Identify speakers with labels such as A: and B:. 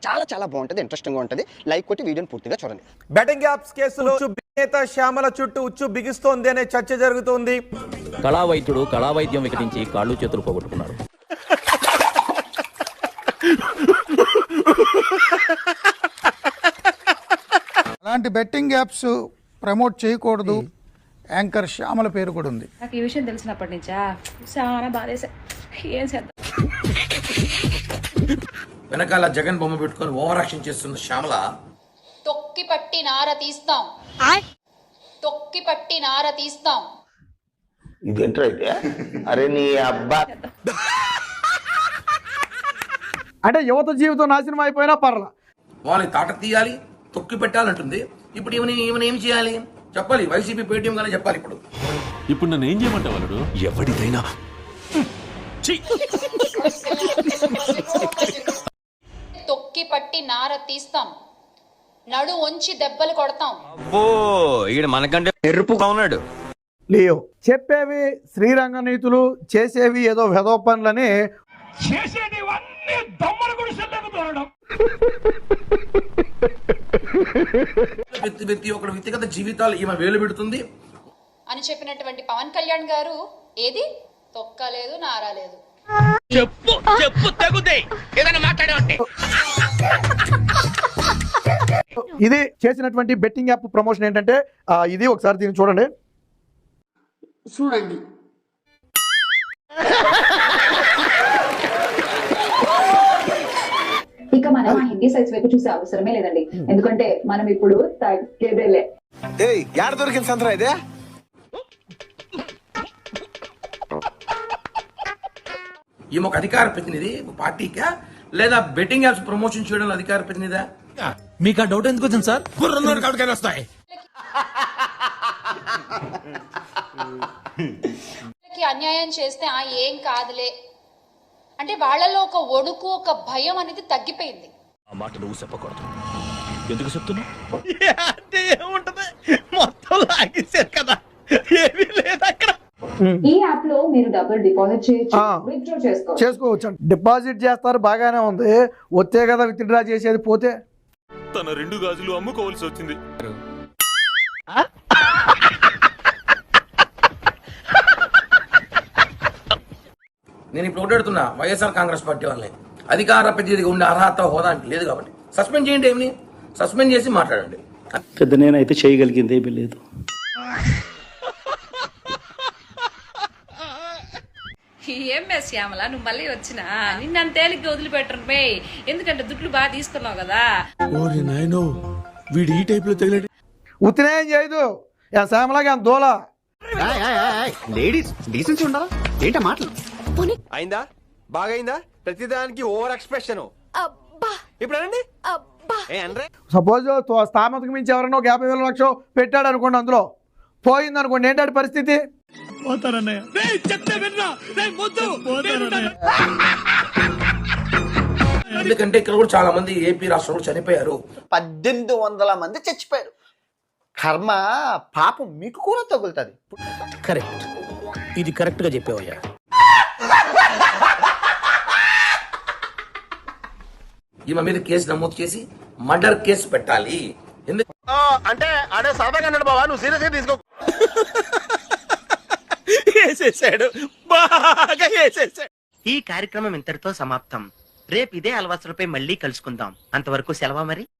A: చాలా చాలా బాగుంటుంది, ఇంట్రెస్టింగ్ గా ఉంటుంది. లైక్ కొట్టి వీడియోని పూర్తిగా చూడండి.
B: బెట్టింగ్ యాప్స్ కేసులో నేత శ్యామల చుట్టూ ఉచ్చు బిగిస్తోంది అనే చర్చ జరుగుతోంది.
C: కళా వైద్యుడు కళా వైద్యం వికటించి కాళ్ళు చేతులు పోగొట్టుకున్నారు.
D: అలాంటి బెట్టింగ్ యాప్స్ ప్రమోట్ చేయకూడదు. యాంకర్ శ్యామల పేరు కూడా ఉంది.
E: నాకు ఈ విషయం తెలిసినప్పటి నుంచా చాలా బాధేసా. ఏం చేద్దాం?
F: వెనకాల జగన్ బొమ్మ పెట్టుకొని ఓవర్ యాక్షన్ చేస్తున్న శ్యామల
G: తొక్కి పట్టి నార తీస్తాం, తొక్కి పట్టి నార తీస్తాం.
H: ఇదేంటైతే అరే నీ అబ్బా
D: అంటే యువత జీవితం నాశనం అయిపోయినా పర్లా,
F: వాళ్ళని తాట తీయాలి, తొక్కి పెట్టాలంటుంది. ఇప్పుడు ఈమెను ఏం చేయాలి చెప్పాలి. వైసీపీ పేటీఎం గానే చెప్పాలి.
I: ఇప్పుడు నన్ను ఏం చేయమంటావు వాళ్ళు? ఎవరిదైనా
G: తొక్కి పట్టి నార తీస్తాం, నడు వంచి దెబ్బలు కొడతాం.
C: మనకంటే ఎరుపుగా ఉన్నాడు.
D: లేవు చెప్పేవి శ్రీరంగ నీతులు, చేసేవి ఏదో వెధో పనులని.
F: వ్యక్తి ఒక వ్యక్తిగత జీవితాలు ఈమె వేలు పెడుతుంది
G: అని చెప్పినటువంటి పవన్ కళ్యాణ్ గారు ఏది తొక్కలేదు నారాలేదు.
C: చెప్పు చెప్పు తగుదే ఏదైనా మాట్లాడే.
D: ఇది చేసినటువంటి బెట్టింగ్ యాప్ ప్రమోషన్ ఏంటంటే ఇది ఒకసారి దీన్ని చూడండి.
E: ఇక మనం ఆ హిందీ సైట్స్ వైపు చూసే అవసరమే లేదండి, ఎందుకంటే మనం ఇప్పుడు తగ్గేదేలే.
B: యాడ దొరికింది సంతరా ఇదే?
F: ఈమె ఒక అధికార ప్రతినిధి పార్టీకా లేదా బెట్టింగ్ యాప్స్ ప్రమోషన్ చేయడంలో అధికార ప్రతినిధా?
I: మీకు ఆ డౌట్ ఎందుకు వచ్చింది సార్? వస్తాయి
G: అన్యాయం చేస్తే ఏం కాదులే అంటే వాళ్ళలో ఒక ఒడుకు, ఒక భయం అనేది తగ్గిపోయింది.
C: ఆ మాట నువ్వు చెప్పకూడదు. ఎందుకు చెప్తున్నావు?
B: అంటే ఏముంటది, మొత్తం లాగేశారు కదా, ఏమీ లేదు అక్కడ.
E: ఈ యాప్ లో మీరు డబ్బులు డిపాజిట్ చేయొచ్చు, విత్డ్రా
D: చేసుకోవచ్చు. డిపాజిట్ చేస్తారు బాగానే ఉంది, వస్తే కదా విత్డ్రా చేసేది. పోతే
I: తన 2 గాజులు అమ్ముకోవాల్సి వచ్చింది.
F: నేను ఇప్పుడు ఓటాడుతున్నా వైఎస్ఆర్ కాంగ్రెస్ పార్టీ వాళ్ళని. అధికార ప్రతినిధిగా ఉండే అర్హత హోదా లేదు కాబట్టి సస్పెండ్ చేయండి. ఏమిని సస్పెండ్ చేసి మాట్లాడండి.
H: పెద్ద నేనైతే చేయగలిగింది ఏమీ లేదు.
E: ఏం మెస్ శ్యామల, నువ్వు మళ్ళీ వచ్చినా నిన్ను తేలిగ్గా వదిలిపెట్టరు మే, ఎందుకంటే దుడ్లు బాగా తీసుకున్నావు కదా.
I: వీడు ఈ టైప్ లో తగిలేడు.
D: ఉత్తినేం చేయదు శ్యామలాగా దోలా.
B: లేడీస్ డీసెన్సీ ఉండాలా ఏంటా మాటలు? అయిందా? బాగైందా? ప్రతిదానికి ఓవర్ ఎక్స్ప్రెషన్. ఇప్పుడు అనండి.
D: సపోజ్ స్థామతకు మించి ఎవరైనా ఒక 50,000 లక్షలు పెట్టాడు అనుకోండి, అందులో పోయింది అనుకోండి, ఏంటంటే పరిస్థితి?
F: ఎందుకంటే ఇక్కడ కూడా చాలా మంది ఏపీ రాష్ట్రంలో చనిపోయారు.
A: 1800 మంది చచ్చిపోయారు. కర్మ పాపం మీకు కూడా తగులుతుంది.
C: కరెక్ట్, ఇది కరెక్ట్ గా చెప్పావయ్యా.
F: ఈమె మీద కేసు నమోదు చేసి మర్డర్ కేసు పెట్టాలి.
B: అంటే అడే సరదాగా అన్నాడు బావా, నువ్వు సీరియస్ గా తీసుకో. వేసేసాడు, బాగా వేసేసాడు.
J: ఈ కార్యక్రమం ఇంతటితో సమాప్తం. రేపు ఇదే అలవాసులపై మళ్ళీ కలుసుకుందాం. అంతవరకు సెలవా మరి.